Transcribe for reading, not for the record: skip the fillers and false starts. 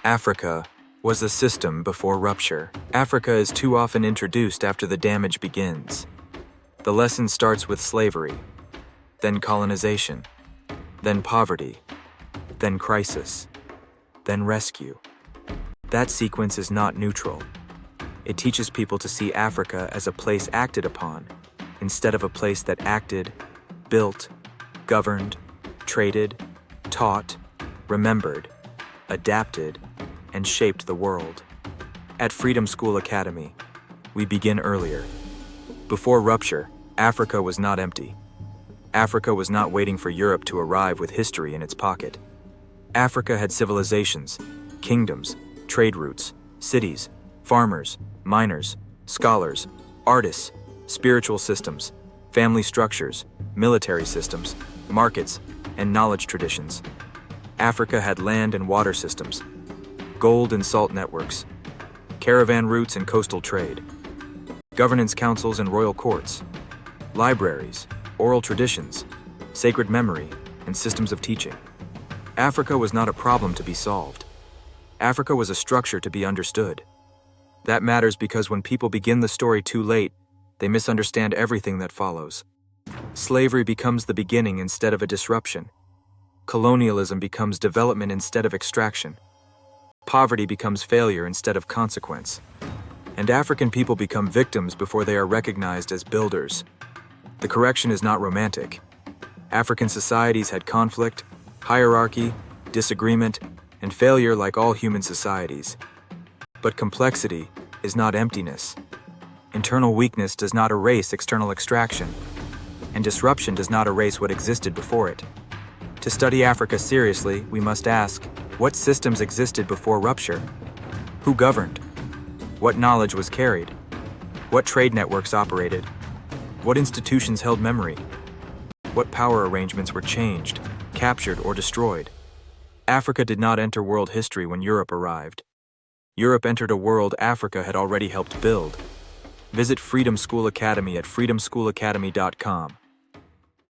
Africa was a system before rupture. Africa is too often introduced after the damage begins. The lesson starts with slavery, then colonization, then poverty, then crisis, then rescue. That sequence is not neutral. It teaches people to see Africa as a place acted upon, instead of a place that acted, built, governed, traded, taught, remembered, adapted, and shaped the world. At Freedom School Academy, we begin earlier. Before rupture, Africa was not empty. Africa was not waiting for Europe to arrive with history in its pocket. Africa had civilizations, kingdoms, trade routes, cities, farmers, miners, scholars, artists, spiritual systems, family structures, military systems, markets, and knowledge traditions. Africa had land and water systems, gold and salt networks, caravan routes and coastal trade, governance councils and royal courts, libraries, oral traditions, sacred memory, and systems of teaching. Africa was not a problem to be solved. Africa was a structure to be understood. That matters because when people begin the story too late, they misunderstand everything that follows. Slavery becomes the beginning instead of a disruption. Colonialism becomes development instead of extraction. Poverty becomes failure instead of consequence. And African people become victims before they are recognized as builders. The correction is not romantic. African societies had conflict, hierarchy, disagreement, and failure like all human societies. But complexity is not emptiness. Internal weakness does not erase external extraction, and disruption does not erase what existed before it. To study Africa seriously, we must ask, what systems existed before rupture? Who governed? What knowledge was carried? What trade networks operated? What institutions held memory? What power arrangements were changed, captured, or destroyed? Africa did not enter world history when Europe arrived. Europe entered a world Africa had already helped build. Visit Freedom School Academy at freedomschoolacademy.com.